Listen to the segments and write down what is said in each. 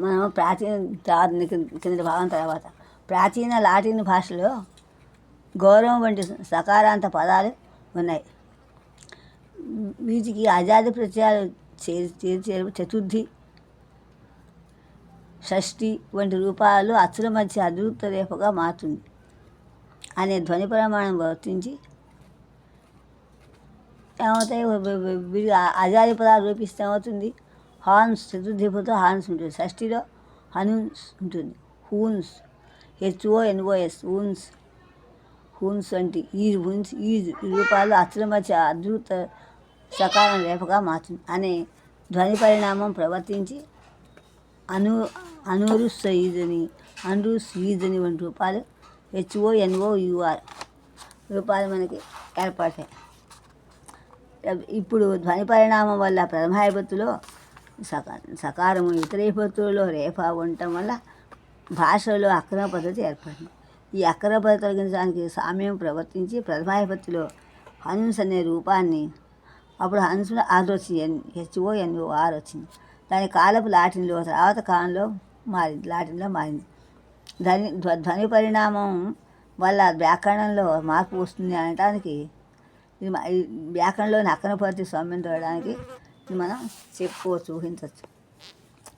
మనం కింద భాగం తర్వాత ప్రాచీన లాటిన్ భాషలో గౌరవం వంటి సకారాంత పదాలు ఉన్నాయి. వీటికి అజాది ప్రత్యయాలు చేర్చేరు చతుర్థి, షష్ఠి వంటి రూపాలు అచ్చుల మధ్య అదృప్త రేఖగా మారుతుంది అనే ధ్వని ప్రమాణం వర్తించి ఏమవుతాయి? అజాది పదాలు రూపిస్తే ఏమవుతుంది? హార్న్స్, చతుర్థిపుతో హార్న్స్ ఉంటుంది. షష్ఠిలో హనున్స్ ఉంటుంది. హూన్స్, HONOS, హూన్స్ వంటి ఈ రూపాలు అచ్చుల మధ్య అద్భుత సకాలం రేపగా మారుతుంది అనే ధ్వని పరిణామం ప్రవర్తించి అనూరుస్ ఈజని వంటి రూపాలు HONOUR రూపాలు మనకి ఏర్పడతాయి. ఇప్పుడు ధ్వని పరిణామం వల్ల ప్రథమ విభక్తిలో సకారము, ఇతర విభక్తులలో రేఫ ఉండటం వల్ల భాషలో అక్రమ పద్ధతి ఏర్పడింది. ఈ అక్రమ పద్ధతి తొలగించడానికి సామ్యం ప్రవర్తించి ప్రథమ విభక్తిలో హన్స్ అనే రూపాన్ని, అప్పుడు హన్స్లో ఆర్ వచ్చింది, HONOR వచ్చింది. దాని కాలపు లాటిన్లో తర్వాత కాలంలో మారింది. ధ్వని పరిణామం వల్ల వ్యాకరణంలో మార్పు వస్తుంది అనడానికి వ్యాకరణంలోని అక్రమ పద్ధతి సౌమ్యం తోడడానికి మనం చెప్పుకోవచ్చు, ఊహించవచ్చు.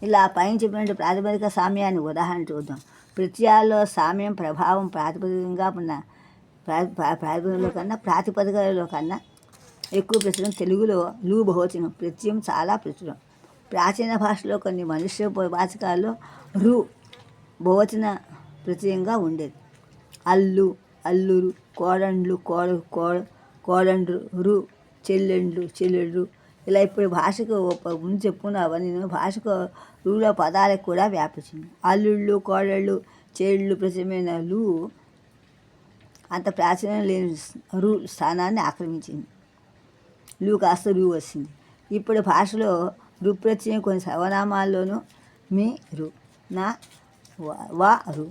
ఇలా పైన చెప్పినట్టు ప్రాతిపదిక సామ్యాన్ని ఉదాహరణ చూద్దాం. ప్రత్యయాల్లో సామ్యం ప్రభావం ప్రాతిపదికలలో కన్నా ఎక్కువ ప్రచురం తెలుగులో లు బహువచనం ప్రత్యయం చాలా ప్రచురం. ప్రాచీన భాషలో కొన్ని మనుష్య వాచకాల్లో రు బహువచన ప్రత్యయంగా ఉండేది. అల్లు, అల్లురు, కోడండ్లు, కోడండ్రు, రు, చెల్లెండ్రు. ఇలా ఇప్పుడు భాషకు ముందు చెప్పుకున్నవన్నీ భాషకు రూలో పదాలకు కూడా వ్యాపించింది. అల్లుళ్ళు, కోడళ్ళు, చేళ్ళు ప్రత్యయమైన లు అంత ప్రాచీనం లేని రు స్థానాన్ని ఆక్రమించింది. లు కాస్త రు వచ్చింది. ఇప్పుడు భాషలో రు ప్రత్యయం కొన్ని సర్వనామాల్లోనూ మీ రు, నా వా రు,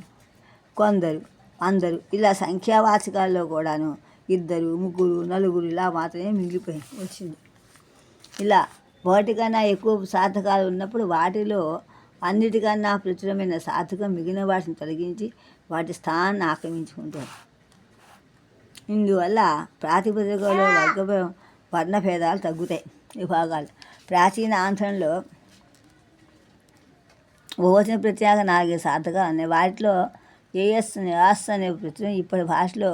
కొందరు, అందరూ ఇలా సంఖ్యావాచకాల్లో కూడాను ఇద్దరు, ముగ్గురు, నలుగురు ఇలా మాత్రమే వచ్చింది. ఇలా వాటికన్నా ఎక్కువ సాధకాలు ఉన్నప్పుడు వాటిలో అన్నిటికన్నా ప్రచురమైన సాధకం మిగిలిన వాటిని తొలగించి వాటి స్థానాన్ని ఆక్రమించుకుంటారు. ఇందువల్ల ప్రాతిపదికలో వర్ణభేదాలు తగ్గుతాయి. విభాగాలు ప్రాచీన ఆంధ్రంలో బహువచన ప్రత్యేక 4 సాధకాలు ఉన్నాయి. వాటిలో యాస్ అనే ప్రత్యయం ఇప్పటి భాషలో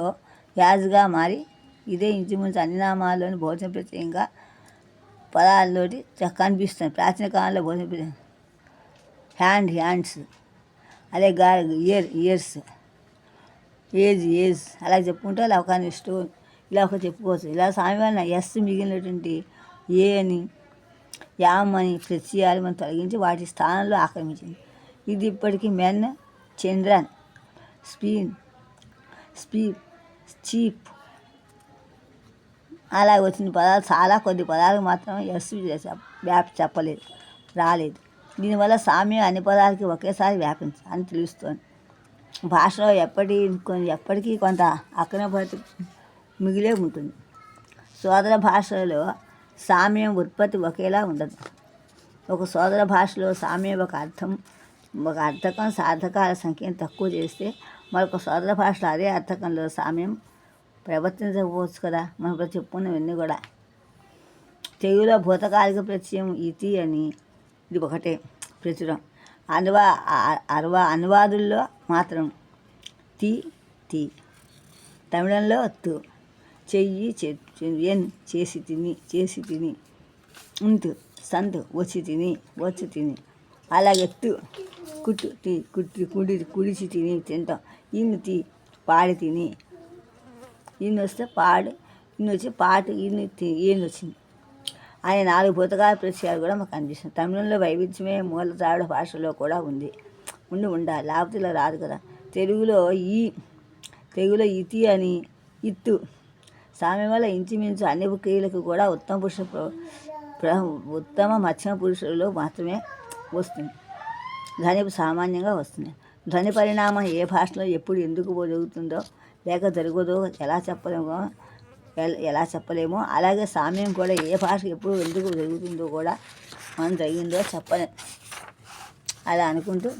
యాజ్గా మారి ఇదే ఇంచుమించు అన్ని నామాల్లోని బహువచన ప్రత్యయంగా పదాలతోటి కనిపిస్తుంది. ప్రాచీన కాలంలో బహువచన ప్రత్యయం హ్యాండ్స్, అలాగే ఇయర్స్, ఏజ్ అలా చెప్పుకుంటే అలా ఒక స్టోన్ ఇలా ఒక చెప్పుకోవచ్చు. ఇలా సామాన్య ఎస్ మిగిలినటువంటి ఏ అని, యామ్ అని ప్రత్యయాలు మనం తొలగించి వాటి స్థానంలో ఆక్రమించింది. ఇది ఇప్పటికీ మెన్, చిల్డ్రన్, స్పీప్, చీప్ అలా వచ్చిన పదాలు చాలా కొద్ది పదాలకు మాత్రం ఎస్ రాలేదు. దీనివల్ల సామ్యం అన్ని పదాలకి ఒకేసారి వ్యాపించదు అని తెలుస్తోంది. భాషలో ఎప్పటికీ కొంత అక్రమ పద్ధతి మిగిలే ఉంటుంది. సోదర భాషలో సామ్యం ఉత్పత్తి ఒకేలా ఉండదు. ఒక సోదర భాషలో సామ్యం ఒక అర్థకం సాధకాల సంఖ్యను తక్కువ చేస్తే మరొక సోదర భాషలో అదే అర్థకంలో సామ్యం ప్రవర్తించకపోవచ్చు కదా. మనం ఇప్పుడు చెప్పుకున్నవన్నీ కూడా. తెలుగులో భూతకాలిక ప్రత్యయం ఇతి అని ఇది ఒకటే ప్రచురం. అనువాదుల్లో మాత్రం తి, తమిళంలో తు, చెయ్యి, చేసి తిని, ఉంతు, సంతు, వచ్చి తిని, అలాగే తు, కుడిచి తిని తింటాం. ఇన్ని పాడి తిని, ఇన్ని వస్తే పాడు, ఇన్ని వచ్చి పాటు, ఈయన వచ్చింది అనే 4 భూతకాల ప్రత్యయాలు కూడా మాకు కనిపిస్తుంది. తమిళంలో వైవిధ్యమే మూల ద్రావిడ భాషలో కూడా ఉండాలి, లేకపోతే ఇలా రాదు కదా. తెలుగులో ఇతి అని ఇత్తు సామ్యం వల్ల ఇంచుమించు అన్ని క్రియలకు కూడా ఉత్తమ మధ్యమ పురుషులలో మాత్రమే వస్తుంది. ధ్వని సామాన్యంగా వస్తుంది. ధ్వని పరిణామం ఏ భాషలో ఎప్పుడు ఎందుకు జరుగుతుందో లేక జరగదో ఎలా చెప్పలేమో అలాగే సామ్యం కూడా ఏ భాష ఎప్పుడు ఎందుకు జరుగుతుందో కూడా మనం జరిగిందో చెప్పలేం. అలా అనుకుంటూ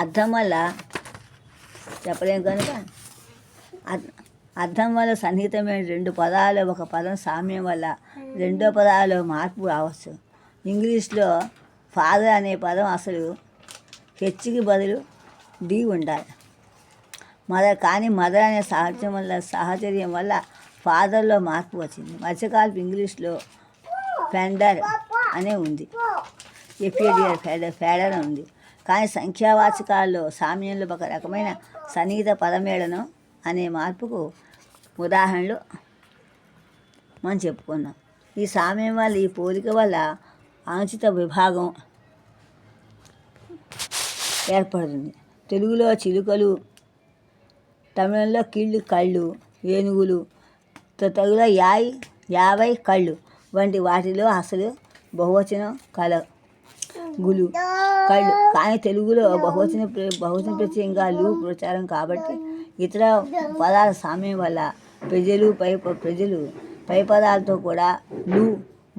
అర్థం వల్ల చెప్పలేం కనుక అర్థం వల్ల సన్నిహితమైన రెండు పదాలు ఒక పదం సామ్యం వల్ల రెండో పదాలలో మార్పు రావచ్చు. ఇంగ్లీష్లో ఫాదర్ అనే పదం అసలు హెచ్కి బదులు డి ఉండాలి. కానీ మదర్ అనే సాహచర్యం వల్ల ఫాదర్లో మార్పు వచ్చింది. మధ్యకాలపు ఇంగ్లీష్లో ఫెండర్ అనే ఉంది, ఫెడర్ ఉంది. కానీ సంఖ్యావాచకాల్లో సామ్యంలో ఒక రకమైన సన్నిహిత పదమేళనం అనే మార్పుకు ఉదాహరణలు మనం చెప్పుకున్నాం. ఈ సామ్యం వల్ల, ఈ పోలిక వల్ల అనుచిత విభాగం ఏర్పడుతుంది. తెలుగులో చిలుకలు, తమిళంలో కిళ్ళు కళ్ళు, ఏనుగులు, తెలుగులో యాభై కళ్ళు వంటి వాటిలో అసలు బహువచనం గులు కళ్ళు. కానీ తెలుగులో బహువచన ప్రత్యయంగా లు ప్రచారం కాబట్టి ఇతర పదాల సామ్యం వల్ల ప్రజలు పై పదాలతో కూడా లు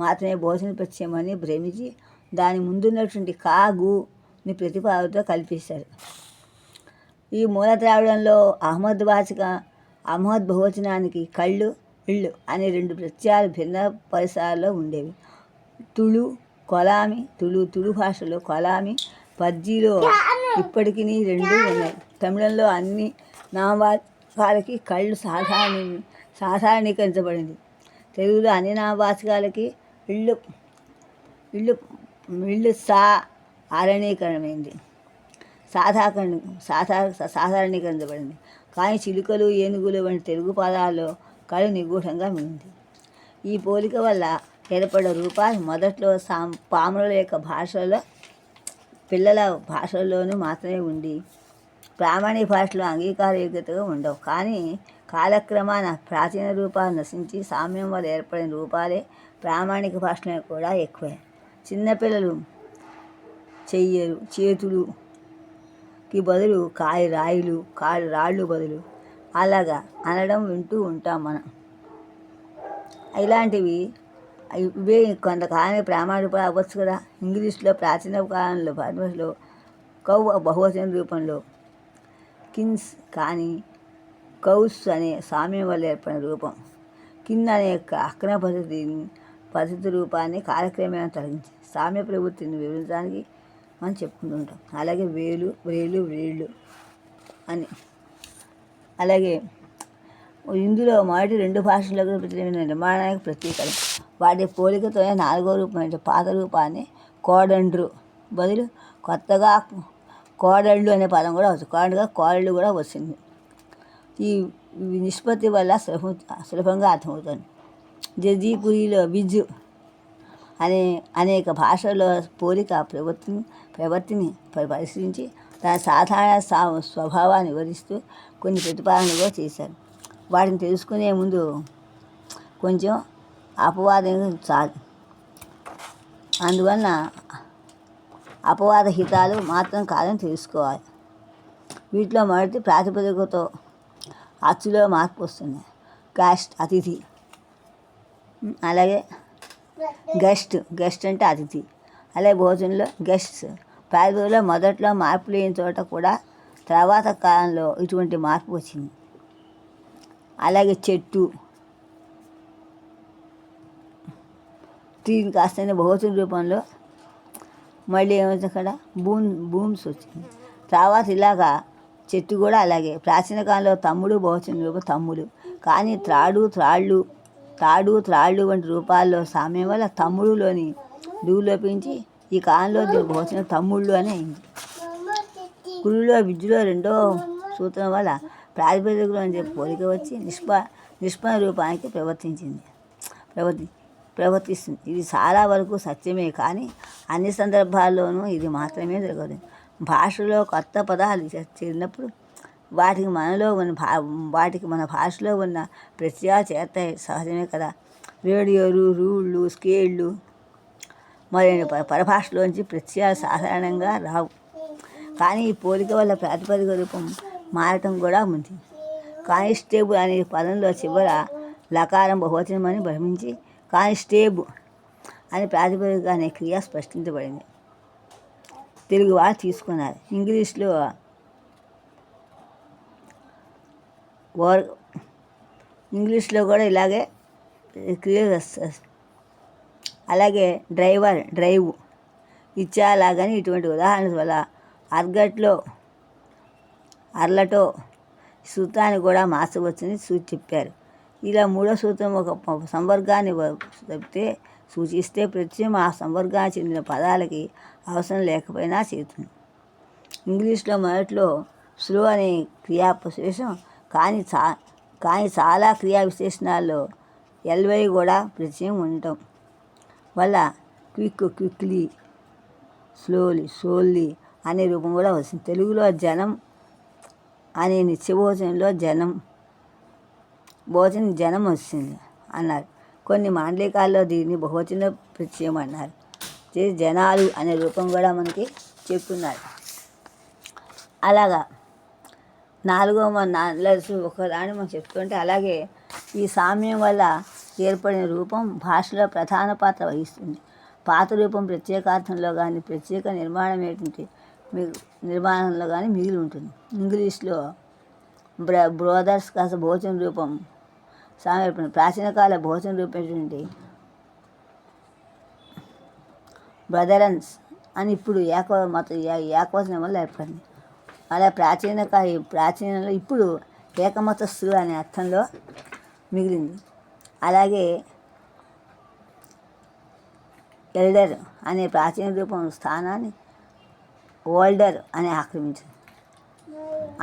మాత్రమే బహువచన ప్రత్యయం అని భ్రమించి దాని ముందున్నటువంటి కాగుని ప్రతిపాదనతో కల్పిస్తారు. ఈ మూల ద్రావిడంలో అహ్మద్ బహువచనానికి కళ్ళు, ఇళ్ళు అనే రెండు ప్రత్యయాలు భిన్న పరిసరాల్లో ఉండేవి. తుళు భాషలో కొలామి, పర్జీలో ఇప్పటికీ రెండు ఉన్నాయి. తమిళంలో అన్ని నామవాచకాలకి కళ్ళు సాధారణీకరించబడింది. తెలుగులో అన్ని నామవాచకాలకి ఇళ్ళు సాధారణీకరించబడింది. కానీ చిలుకలు, ఏనుగులు వంటి తెలుగు పదాల్లో కళ్ళు నిగూఢంగా మిగిలింది. ఈ పోలిక వల్ల ఏర్పడే రూపాలు మొదట్లో పామరుల యొక్క భాషలో, పిల్లల భాషల్లోనూ మాత్రమే ఉండి ప్రామాణిక భాషలో అంగీకారయోగ్యతగా ఉండవు. కానీ కాలక్రమాన ప్రాచీన రూపాలు నశించి సామ్యం వల్ల ఏర్పడిన రూపాలే ప్రామాణిక భాషలో కూడా ఎక్కువే. చిన్నపిల్లలు చేతులుకి బదులు కాళ్ళు రాళ్ళు బదులు అలాగా అనడం వింటూ ఉంటాం మనం. ఇలాంటివి ఇవే కొంతకాలం ప్రామాణిక అవ్వచ్చు కదా. ఇంగ్లీష్లో ప్రాచీన కాలంలో భారతదేశంలో బహువచన రూపంలో కిన్స్, కానీ కౌస్ అనే సామ్యం వల్ల ఏర్పడిన రూపం కిన్ అనే అక్రమ పద్ధతి రూపాన్ని కాలక్రమేణా తొలగించి సామ్య ప్రవృత్తిని వివరించడానికి మనం చెప్పుకుంటుంటాం. అలాగే వేలు, వ్రేళ్ళు అని. అలాగే ఇందులో మొదటి రెండు భాషలకు నిర్మాణానికి ప్రతీకలు. వాటి పోలికతోనే నాలుగో రూపమైన పాత రూపాన్ని కోడండ్రు బదులు కొత్తగా కోడళ్ళు అనే పదం కూడా వచ్చింది. కోడళ్ళు కూడా వచ్చింది. ఈ నిష్పత్తి వల్ల సులభంగా అర్థమవుతుంది. జజీపురిలో విజ్ అనేక భాషల్లో పోలిక ప్రవృత్తిని పరిశీలించి దాని సాధారణ స్వభావాన్ని వివరిస్తూ కొన్ని ప్రతిపాదనలు కూడా చేశారు. వాటిని తెలుసుకునే ముందు కొంచెం అపవాదం చాలు. అందువలన అపవాద హితాలు మాత్రం కాదని తెలుసుకోవాలి. వీటిలో మొదటి ప్రాతిపదికతో అచ్చులో మార్పు వస్తుంది. కాస్ట్ అతిథి, అలాగే గెస్ట్ అంటే అతిథి. అలాగే భోజనంలో గెస్ట్స్. ప్రాతిపదికలో మొదట్లో మార్పు లేని చోట కూడా తర్వాత కాలంలో ఇటువంటి మార్పు వచ్చింది. అలాగే చెట్టు, దీని కాస్త బహువచన రూపంలో మళ్ళీ ఏమవుతుంది అక్కడ బూమ్స్ వచ్చింది. తర్వాత ఇలాగా చెట్టు కూడా అలాగే. ప్రాచీన కాలంలో తమ్ముడు బహువచన రూపం తమ్ముడు. కానీ త్రాళ్ళు వంటి రూపాల్లో సామ్యం వల్ల తమ్ముడులోని డూ లోపించి ఈ కాలంలో దీని బహువచనం తమ్ముళ్ళు అని అయింది. కుళ్ళులో విద్యలో రెండో సూత్రం వల్ల ప్రాతిపదికలో అని చెప్పి పోలిక వచ్చి నిష్పన్న రూపానికి ప్రవర్తిస్తుంది. ఇది చాలా వరకు సత్యమే, కానీ అన్ని సందర్భాల్లోనూ ఇది మాత్రమే జరగదు. భాషలో కొత్త పదాలు చేరినప్పుడు వాటికి మన భాషలో ఉన్న ప్రత్యయాలు చేరతాయి, సహజమే కదా. రేడియోలు, రూళ్ళు, స్కేళ్ళు మొదలైన పరభాషలోంచి ప్రత్యయాలు సాధారణంగా రావు. కానీ ఈ పోలిక వల్ల ప్రాతిపదిక రూపం మారటం కూడా ఉంది. కానిస్టేబుల్ అనే పదంలో చివర లకారం బహువచనం అని భ్రమించి కానిస్టేబుల్ అని ప్రాతిపదిక అనే క్రియ స్పష్టించబడింది. తెలుగు వాళ్ళు తీసుకున్నారు. ఇంగ్లీష్లో కూడా ఇలాగే క్లియర్ వస్తుంది. అలాగే డ్రైవ్ ఇచ్చేలాగని ఇటువంటి ఉదాహరణ వల్ల అర్లటో సూత్రాన్ని కూడా మార్చవచ్చని చెప్పారు. ఇలా మూడో సూత్రం ఒక సంవర్గాన్ని సూచిస్తే ప్రత్యయం ఆ సంవర్గానికి చెందిన పదాలకి అవసరం లేకపోయినా చేస్తుంది. ఇంగ్లీష్లో మొదట్లో స్లో అనే క్రియా విశేషం కానీ చాలా క్రియా విశేషణాల్లో ఎల్వై కూడా ప్రత్యయం ఉండటం వల్ల క్విక్లీ, స్లోలీ అనే రూపం కూడా వస్తుంది. తెలుగులో జనం అనే నిత్యభోజనంలో జనం వచ్చింది అన్నారు. కొన్ని మాండలికాల్లో దీన్ని బహువచన ప్రత్యయం అన్నారు. జనాలు అనే రూపం కూడా మనకి చెప్తున్నారు. అలాగా ఒకదాన్ని మనం చెప్తుంటే అలాగే ఈ సామ్యం వల్ల ఏర్పడిన రూపం భాషలో ప్రధాన పాత్ర వహిస్తుంది. పాత రూపం ప్రత్యేకార్థంలో కానీ ప్రత్యేక నిర్మాణంలో కానీ మిగిలి ఉంటుంది. ఇంగ్లీష్లో బ్రోదర్స్ కాస్త భోజన రూపం సామర్పణ ప్రాచీన కాల భోజన రూపం బ్రదరన్స్ అని ఇప్పుడు ఏకవచనం వల్ల ఏర్పడింది. అలా ప్రాచీనంలో ఇప్పుడు ఏకమతస్థులు అనే అర్థంలో మిగిలింది. అలాగే ఎల్డర్ అనే ప్రాచీన రూపం స్థానాన్ని ఓల్డర్ అని ఆక్రమించింది.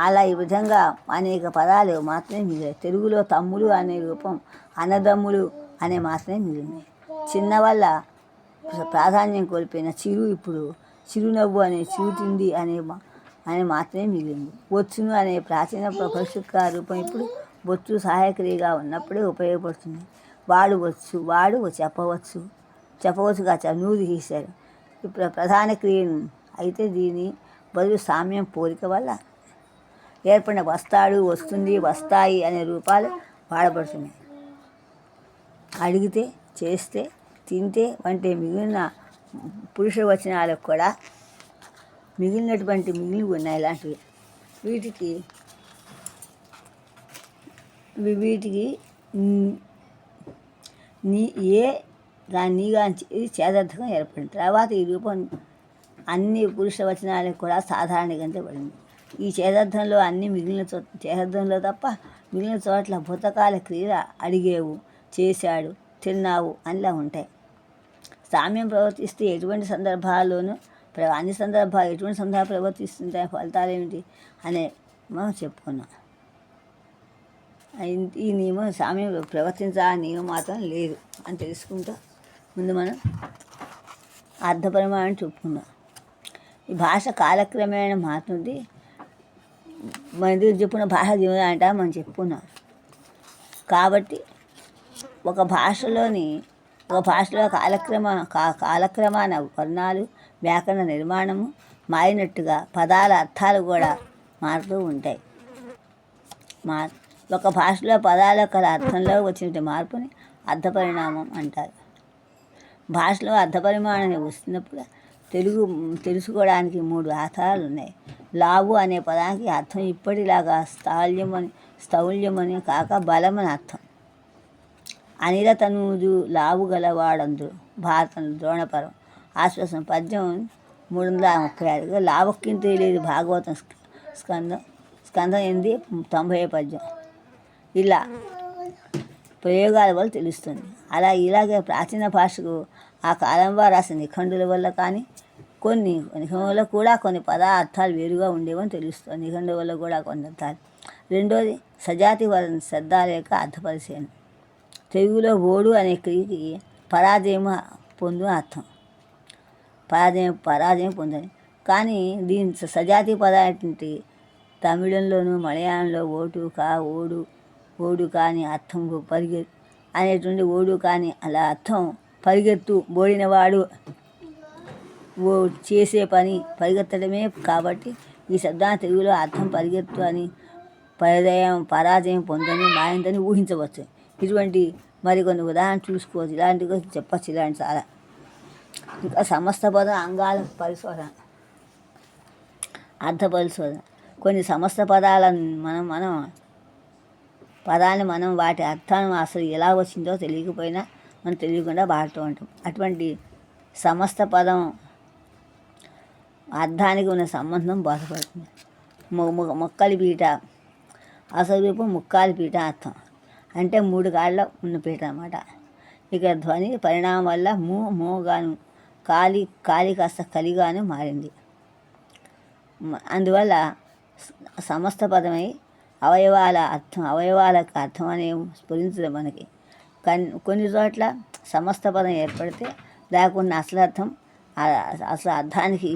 అలా ఈ విధంగా అనేక పదాలు మాత్రమే మిగిలాయి. తెలుగులో తమ్ముడు అనే రూపం అన్నదమ్ములు అనే మాత్రమే మిగిలింది. చిన్న వల్ల ప్రాధాన్యం కోల్పోయిన చిరు ఇప్పుడు చిరునవ్వు అనే చిరుతిండి అనే మాత్రమే మిగిలింది. బొచ్చును అనే ప్రాచీన పరిశుద్ధ రూపం ఇప్పుడు బొచ్చు సహాయక్రియగా ఉన్నప్పుడే ఉపయోగపడుతుంది. వాడు చెప్పవచ్చుగా నూరు తీశారు ఇప్పుడు ప్రధాన క్రియను. అయితే దీని బదులు సామ్యం పోలిక వల్ల ఏర్పడిన వస్తాడు, వస్తుంది, వస్తాయి అనే రూపాలు వాడబడుతున్నాయి. అడిగితే, చేస్తే, తింటే వంటి మిగిలిన పురుష వచనాలకు కూడా మిగిలి ఉన్నాయి. ఇలాంటివి వీటికి ఇది చేదర్థకం ఏర్పడింది. తర్వాత ఈ రూపం అన్ని పురుష వచనాలకు కూడా సాధారణీకరించబడింది. ఈ చేదర్థంలో చేదర్థంలో తప్ప మిగిలిన చోట్ల భూతకాల క్రియలు అడిగేవు, చేశాడు, తిన్నావు అనిలా ఉంటాయి. సామ్యం ప్రవర్తిస్తే ఎటువంటి సందర్భాల్లోనూ అన్ని సందర్భాలు ఎటువంటి సందర్భాలు ప్రవర్తిస్తుంటాయి, ఫలితాలు ఏమిటి అనే మనం చెప్పుకున్నాం. ఈ నియమం సామ్యం ప్రవర్తించాలని నియమం మాత్రం లేదు అని తెలుసుకుంటూ ముందు మనం అర్థపరిమాణం చెప్పుకున్నాం. ఈ భాష కాలక్రమేణా మారుతుంది. మన చెప్పుకున్న భాష జీవనం అంట మనం చెప్పుకున్నాం. కాబట్టి ఒక భాషలో కాలక్రమాన వర్ణాలు, వ్యాకరణ నిర్మాణము మారినట్టుగా పదాల అర్థాలు కూడా మారుతూ ఉంటాయి. ఒక భాషలో పదాల కల అర్థంలో వచ్చిన మార్పుని అర్థపరిణామం అంటారు. భాషలో అర్థపరిమాణం వస్తున్నప్పుడు తెలుసుకోవడానికి 3 ఆధారాలు ఉన్నాయి. లావు అనే పదానికి అర్థం ఇప్పటిలాగా స్థౌల్యమని కాక బలమని అర్థం. అనిల తనూజు లావు గలవాడందు భారతంలో ద్రోణపరం ఆశ్వాసం పద్యం 336. లావక్కింత లేదు భాగవతం స్కందం 890 పద్యం. ఇలా ప్రయోగాల వల్ల తెలుస్తుంది. ఇలాగే ప్రాచీన భాషకు ఆ కాలంలో రాసిన నిఘంటుల వల్ల కానీ కొన్ని నిఘంటుల కూడా కొన్ని పదార్థాలు వేరుగా ఉండేవని తెలుస్తుంది. నిఘంటుల వల్ల కూడా కొన్ని అర్థాలు. రెండోది సజాతి వలన శబ్దాల యొక్క అర్థపరిశీలన. తెలుగులో ఓడు అనే క్రియకి పరాజయం పొందు అర్థం. పరాజయం పొందని. కానీ దీని సజాతి పదార్థి తమిళంలోను మలయాళంలో ఓడు కాని అర్థం అనేటువంటి ఓడు కాని అలా అర్థం పరిగెత్తు, ఓడినవాడు, చేసే పని పరిగెత్తడమే. కాబట్టి ఈ శబ్దాన్ని తెలుగులో అర్థం పరిగెత్తు అని పరాజయం పొందని మాయందని ఊహించవచ్చు. ఇటువంటి మరికొన్ని ఉదాహరణ చూసుకోవచ్చు. ఇలాంటివి చెప్పచ్చు. ఇలాంటి చాలా ఇంకా సమస్త పద అంగాల పరిశోధన. అర్థపరిశోధన. కొన్ని సమస్త పదాలను పదాన్ని మనం వాటి అర్థం అసలు ఎలా వచ్చిందో తెలియకపోయినా మనం తెలియకుండా వాడుతూ ఉంటాం. అటువంటి సమస్త పదం అర్థానికి ఉన్న సంబంధం బోధపడుతుంది. మొక్కలి పీట అసలు రూపం ముక్కాలి పీట అర్థం అంటే 3 కాళ్ళ ఉన్న పీట అన్నమాట. ఇక ధ్వని పరిణామం వల్ల మోగాను కాలి కాస్త కలిగాను మారింది. అందువల్ల సమస్త పదమై అవయవాలకు అర్థం అనే స్ఫురించదు మనకి. కొన్ని చోట్ల సమస్త పదం ఏర్పడితే దానికి ఉన్న అసలు అర్థానికి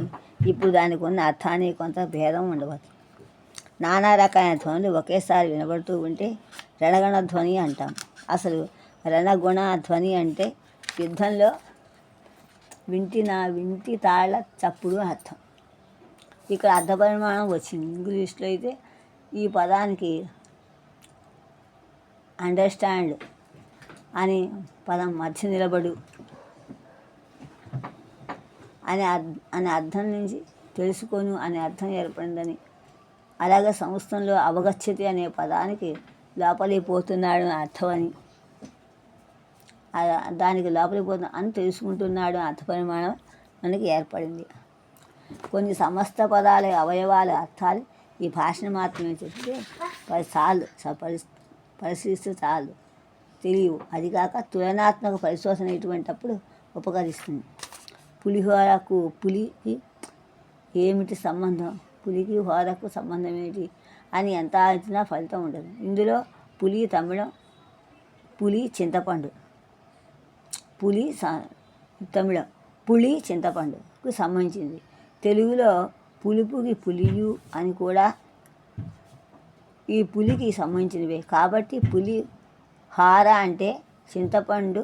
ఇప్పుడు దానికి ఉన్న అర్థానికి కొంత భేదం ఉండవచ్చు. నానా రకాలైన ధ్వనులు ఒకేసారి వినబడుతూ ఉంటే రణగణ ధ్వని అంటాం. అసలు రణగుణ ధ్వని అంటే యుద్ధంలో వింటి తాళ్ళ చప్పుడు అర్థం. ఇక్కడ అర్థపరిమాణం వచ్చింది. ఇంగ్లీష్లో అయితే ఈ పదానికి అండర్స్టాండ్ అని పదం మధ్య నిలబడు అనే అర్థం నుంచి తెలుసుకొను అనే అర్థం ఏర్పడిందని, అలాగే సంస్కృతంలో అవగచ్చతి అనే పదానికి లోపలికి పోతున్నాడు అర్థం అని, దానికి లోపలికి పోతున్నా అని తెలుసుకుంటున్నాడు అర్థపరిమాణం మనకి ఏర్పడింది. కొన్ని సమస్త పదాల అవయవాల అర్థాలు ఈ భాషను మాత్రమే చెప్తే పరిశీలిస్తే చాలు తెలియవు. అది కాక తులనాత్మక పరిశోధన ఇటువంటప్పుడు ఉపకరిస్తుంది. పులిహోరకు పులికి ఏమిటి సంబంధం, పులికి హోరకు సంబంధం ఏమిటి అని ఎంత ఆలోచన ఫలితం ఉండదు. ఇందులో పులి తమిళం, పులి చింతపండు, తమిళం పులి చింతపండుకు సంబంధించింది. తెలుగులో పులుపుకి పులియు అని కూడా ఈ పులికి సంబంధించినవే. కాబట్టి పులి హార అంటే చింతపండు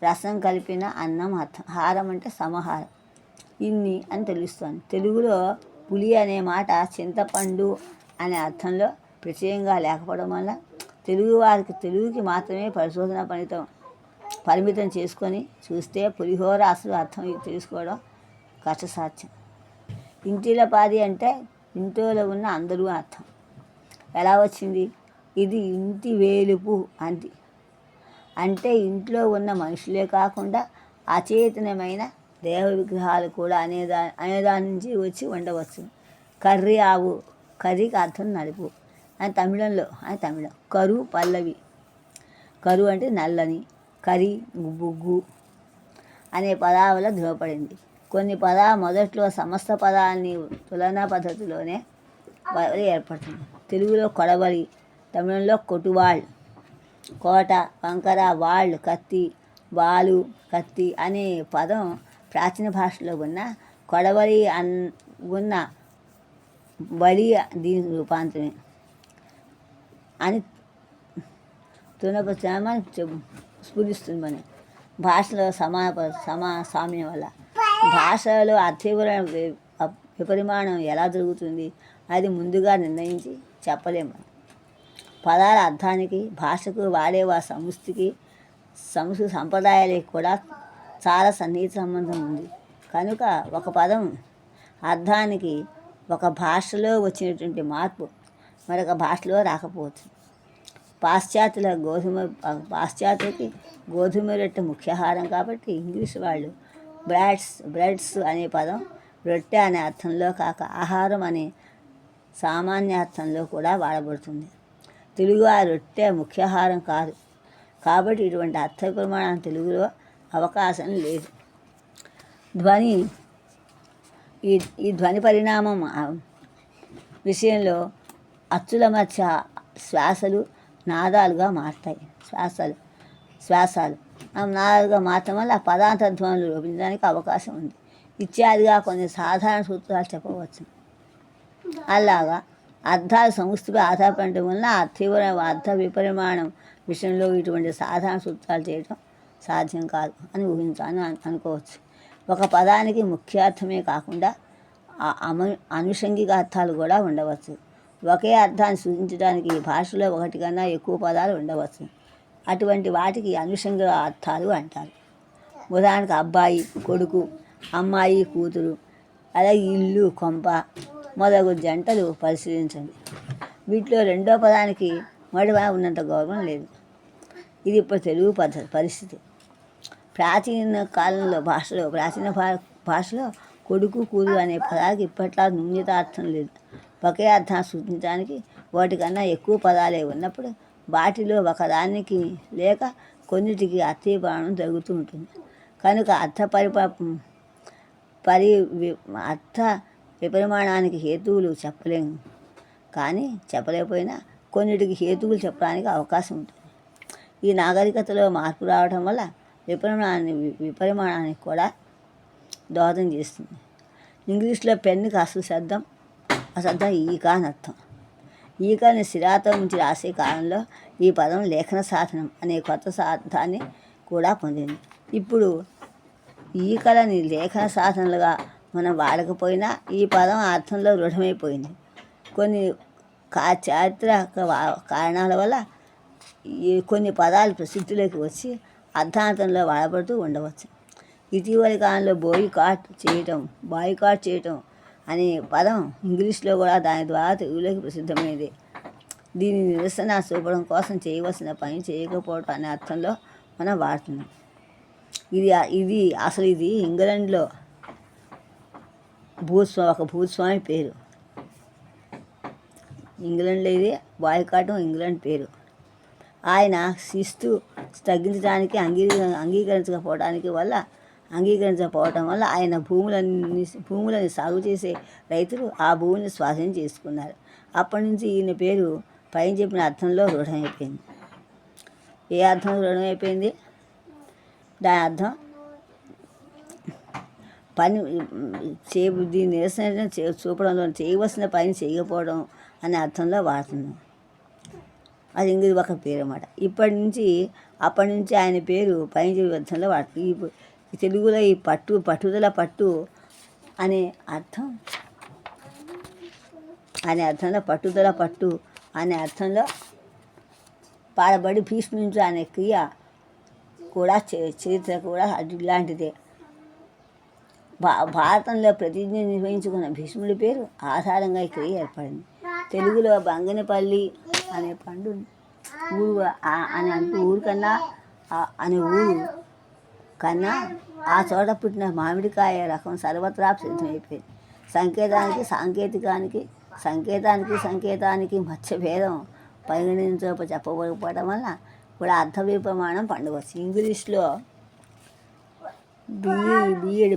రసం కలిపిన అన్నం అర్థం. హారం అంటే సమహారం. ఇన్ని అని తెలుస్తుంది. తెలుగులో పులి అనే మాట చింతపండు అనే అర్థంలో ప్రత్యయంగా లేకపోవడం వల్ల తెలుగుకి మాత్రమే పరిశోధన పరిమితం చేసుకొని చూస్తే పులిహోర అసలు అర్థం తెలుసుకోవడం కష్టసాధ్యం. ఇంటిలపాది అంటే ఇంటిలో ఉన్న అందరూ అర్థం. ఎలా వచ్చింది? ఇది ఇంటి వేలుపు అంటే ఇంట్లో ఉన్న మనుషులే కాకుండా అచేతనమైన దేవ విగ్రహాలు కూడా అనేదాని నుంచి వచ్చి ఉండవచ్చు. కర్రీ ఆవు, కర్రీకి అర్థం నలుపు అని తమిళం. కరు పల్లవి, కరు అంటే నల్లని, కరి బుగ్గు అనే పదాల ధృవపడింది. కొన్ని పదాలు మొదట్లో సమస్త పదాలని తులనా పద్ధతిలోనే ఏర్పడుతుంది. తెలుగులో కొడవలి, తమిళంలో కొట్టువాళ్, కోట, వంకర, వాళ్, కత్తి, వాలు, కత్తి అనే పదం ప్రాచీన భాషలో ఉన్న కొడవలి ఉన్న బలి దీని రూపాంతరమే అని తునపచామని స్ఫురిస్తుంది. మన భాషలో సామ్యం వల్ల భాషలో విపరిమాణం ఎలా జరుగుతుంది అది ముందుగా నిర్ణయించి చెప్పలేము. పదాల అర్థానికి భాషకు వాడే సంస్కృతి సంప్రదాయాలకు కూడా చాలా సన్నిహిత సంబంధం ఉంది. కనుక ఒక పదం అర్థానికి ఒక భాషలో వచ్చినటువంటి మార్పు మరొక భాషలో రాకపోవచ్చు. పాశ్చాత్యకి గోధుమ రొట్టె ముఖ్యాహారం కాబట్టి ఇంగ్లీష్ వాళ్ళు బ్రెడ్స్ అనే పదం రొట్టె అనే అర్థంలో కాక ఆహారం అనే సామాన్య అర్థంలో కూడా వాడబడుతుంది. తెలుగు ఆ రొట్టె ముఖ్యాహారం కాదు కాబట్టి ఇటువంటి అర్థ ప్రమాణం తెలుగులో అవకాశం లేదు. ఈ ధ్వని పరిణామం విషయంలో అచ్చుల మధ్య శ్వాసలు నాదాలుగా మారుతాయి. శ్వాసాలు నాదాలుగా మారటం వల్ల పదాంత ధ్వనులు రూపించడానికి అవకాశం ఉంది. ఇత్యాదిగా కొన్ని సాధారణ సూత్రాలు చెప్పవచ్చు. అలాగా అర్థాలు సంస్కృతిపై ఆధారపడటం వల్ల అర్థ విపరిమాణం విషయంలో ఇటువంటి సాధారణ సూత్రాలు చేయడం సాధ్యం కాదు అని అనుకోవచ్చు. ఒక పదానికి ముఖ్యార్థమే కాకుండా అనుషంగిక అర్థాలు కూడా ఉండవచ్చు. ఒకే అర్థాన్ని సూచించడానికి భాషలో ఒకటి కన్నా ఎక్కువ పదాలు ఉండవచ్చు. అటువంటి వాటికి అనుషంగిక అర్థాలు అంటారు. ఉదాహరణకు అబ్బాయి కొడుకు, అమ్మాయి కూతురు, అలాగే ఇల్లు కొంప, మొదలగు జంటలు పరిశీలించండి. వీటిలో రెండో పదానికి మొదటి పదం ఉన్నంత గౌరవం లేదు. ఇది ఇప్పుడు తెలుగు పరిస్థితి. ప్రాచీన కాలంలో ప్రాచీన భాషలో కొడుకు కూతురు అనే పదాలకు ఇప్పట్లా న్యూనతార్థం లేదు. ఒకే అర్థాన్ని సూచించడానికి వాటికన్నా ఎక్కువ పదాలే ఉన్నప్పుడు వాటిలో ఒకదానికి లేక కొన్నిటికి అర్థీకరణం జరుగుతూ ఉంటుంది. కనుక అర్థ విపరిమాణానికి హేతువులు చెప్పలేము. కానీ చెప్పలేకపోయినా కొన్నిటికి హేతువులు చెప్పడానికి అవకాశం ఉంటుంది. ఈ నాగరికతలో మార్పు రావడం వల్ల విపరిమాణానికి కూడా దోహదం చేస్తుంది. ఇంగ్లీష్లో పెన్నుకి అసలు శబ్దం ఈక అని అర్థం. ఈకని సిరాతో నుంచి రాసే కాలంలో ఈ పదం లేఖన సాధనం అనే కొత్త అర్థాన్ని కూడా పొందింది. ఇప్పుడు ఈకలని లేఖన సాధనలుగా మనం వాడకపోయినా ఈ పదం అర్థంలో దృఢమైపోయింది. కొన్ని చారిత్రక కారణాల వల్ల కొన్ని పదాలు ప్రసిద్ధిలోకి వచ్చి అర్థాంతంలో వాడబడుతూ ఉండవచ్చు. ఇటీవలి కాలంలో బాయ్కాట్ చేయటం అనే పదం ఇంగ్లీష్లో కూడా దాని ద్వారా తెలుగులోకి ప్రసిద్ధమైనది. దీని నిరసన చూపడం కోసం చేయవలసిన పని చేయకపోవడం అనే అర్థంలో మనం వాడుతున్నాం. ఇది ఇంగ్లాండ్లో ఒక భూస్వామి పేరు. ఇంగ్లాండ్లో ఇది బాయ్కాటం ఇంగ్లాండ్ పేరు. ఆయన శిస్తు తగ్గించడానికి అంగీకరించకపోవటం వల్ల ఆయన భూములని సాగు చేసే రైతులు ఆ భూమిని స్వాధీనం చేసుకున్నారు. అప్పటి నుంచి ఈయన పేరు పైన చెప్పిన అర్థంలో దృఢమైపోయింది. ఏ అర్థంలో దృఢమైపోయింది? దాని అర్థం దీన్ని నిరసన చూపడంలో చేయవలసిన పని చేయకపోవడం అనే అర్థంలో వాడుతున్నాం. అది ఇంగ్లీష్ ఒక పేరు అన్నమాట. అప్పటి నుంచి ఆయన పేరు పైన చెప్పిన అర్థంలో వాడుతుంది. ఈ తెలుగులో ఈ పట్టుదల అనే అర్థంలో పాడబడి భీష్మించు అనే క్రియ కూడా చరిత్ర కూడా ఇలాంటిదే. భారతంలో ప్రతిజ్ఞ నిర్వహించుకున్న భీష్ముడి పేరు ఆధారంగా ఈ క్రియ ఏర్పడింది. తెలుగులో బంగనపల్లి అనే ఊరు కన్నా ఆ చోట పుట్టిన మామిడికాయ రకం సర్వత్రా సిద్ధమైపోయింది. సంకేతానికి మత్స్యభేదం చెప్పకపోవడం వల్ల కూడా అర్థ విపరిమాణం పండవచ్చు. ఇంగ్లీష్లో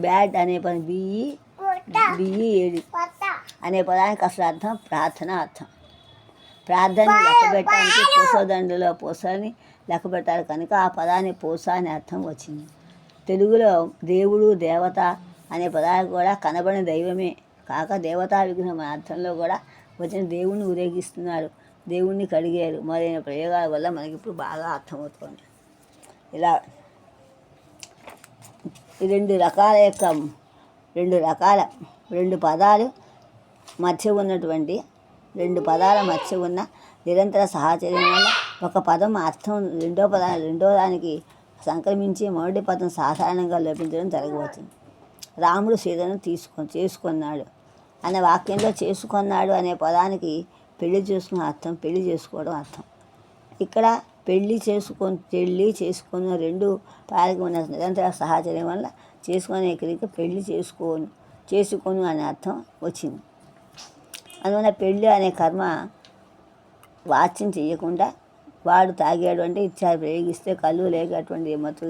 బ్యాడ్ అనే పదం అనే పదానికి అసలు అర్థం ప్రార్థన అర్థం. ప్రార్థనని లెక్కబెట్టడానికి పూసదండలో పూసని లెక్కబెట్టారు కనుక ఆ పదాన్ని పూస అనే అర్థం వచ్చింది. తెలుగులో దేవుడు దేవత అనే పదాలు కూడా కనబడిన దైవమే కాక దేవతా విగ్రహం అనే అర్థంలో కూడా వచ్చిన దేవుణ్ణి ఊరేగిస్తున్నారు, దేవుణ్ణి కడిగారు మొదలైన ప్రయోగాల వల్ల మనకి ఇప్పుడు బాగా అర్థమవుతుంది. ఇలా రెండు పదాల మధ్య ఉన్న నిరంతర సహచర్యం వల్ల ఒక పదం అర్థం రెండో దానికి సంక్రమించి మొదటి పదం సాధారణంగా లోపించడం జరగవచ్చు. రాముడు సీతను చేసుకున్నాడు అనే వాక్యంలో చేసుకున్నాడు అనే పదానికి పెళ్లి చేసుకోవడం అర్థం. ఇక్కడ పెళ్ళి చేసుకున్న రెండు పదాలకి ఉన్న నిరంతర సహచర్యం వల్ల చేసుకునే క్రియకి పెళ్ళి చేసుకోను అనే అర్థం వచ్చింది. అందువల్ల పెళ్ళి అనే కర్మ వాచ్యం చేయకుండా వాడు తాగాడు అంటే ఇచ్చారు ప్రయోగిస్తే కళ్ళు లేక అటువంటి మత్తు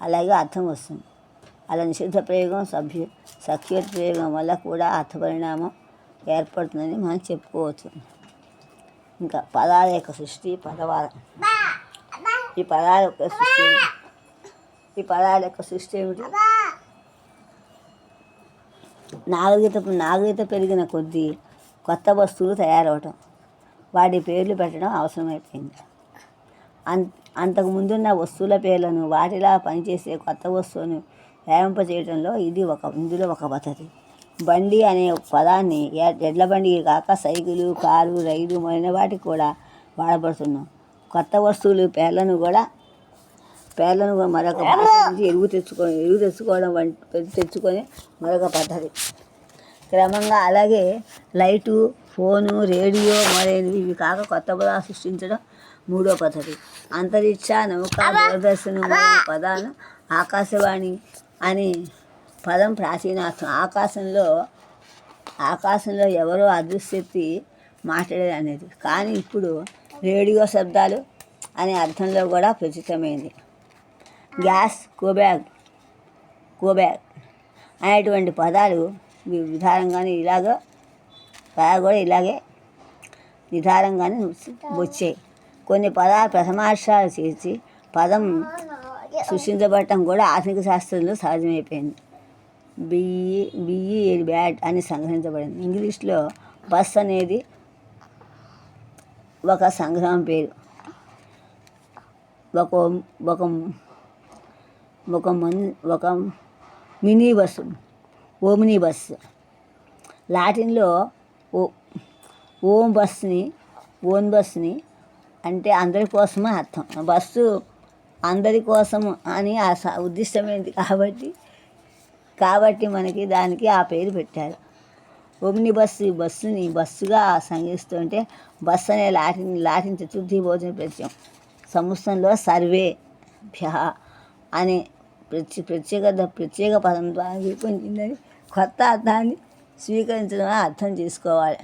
అలాగే అర్థం వస్తుంది. అలా నిషిద్ధ ప్రయోగం సఖ్యత ప్రయోగం వల్ల కూడా అర్థ పరిణామం ఏర్పడుతుందని మనం చెప్పుకోవచ్చు. ఇంకా పదాల యొక్క సృష్టి పదవారం. ఈ పదాల యొక్క సృష్టి ఏమిటి? నాగరికత పెరిగిన కొద్దీ కొత్త వస్తువులు తయారవటం, వాటి పేర్లు పెట్టడం అవసరమైపోయింది. అంతకుముందున్న వస్తువుల పేర్లను వాటిలా పనిచేసే కొత్త వస్తువును వ్యాపింపచేయడంలో ఇందులో ఒక పద్ధతి. బండి అనే పదాన్ని ఎడ్ల బండికి కాక సైకిలు, కారు, రైలు మొదలైన వాటికి కూడా వాడబడుతున్నాం. కొత్త వస్తువులు పేర్లను కూడా మరొక భాష నుంచి ఎరువు తెచ్చుకొని మరొక పద్ధతి. క్రమంగా అలాగే లైటు, ఫోను, రేడియో మొదలైనవి. ఇవి కాక కొత్త పదాలు సృష్టించడం మూడో పద్ధతి. అంతరిక్ష, నౌక, దూరదర్శనం మొదలైన పదాలను ఆకాశవాణి అని పదం ప్రాచీనార్థం. ఆకాశంలో ఎవరో అదృశ్యక్తి మాట్లాడేది అనేది. కానీ ఇప్పుడు రేడియో శబ్దాలు అనే అర్థంలో కూడా ప్రచితమైంది. గ్యాస్, కోబ్యాగ్ అనేటువంటి పదాలు విధానంగానే ఇలాగే నిధానంగానే వచ్చాయి. కొన్ని పదాలు ప్రథమాక్షరాలు చేర్చి పదం సృష్టించబడటం కూడా ఆధునిక శాస్త్రంలో సహజమైపోయింది. బిఈ బ్యాట్ అని సంగ్రహించబడింది. ఇంగ్లీష్లో బస్ అనేది ఒక సంగ్రహం పేరు. ఒక మినీ బస్సు, ఓమ్ని బస్సు. లాటిన్లో ఓన్ బస్ని అంటే అందరి కోసమని అర్థం. బస్సు అందరి కోసము అని ఆ ఉద్దిష్టమైంది కాబట్టి మనకి దానికి ఆ పేరు పెట్టారు. ఓమ్ని బస్సుని బస్సుగా సంగిస్తుంటే బస్సు అనే లాటిన్ చతుర్థి భోజన ప్రత్యయం సంస్కృతంలో సర్వేభ్య అనే ప్రత్యేక పదం ద్వారా రూపొందిందని కొత్త అర్థాన్ని స్వీకరించడం అర్థం చేసుకోవాలి.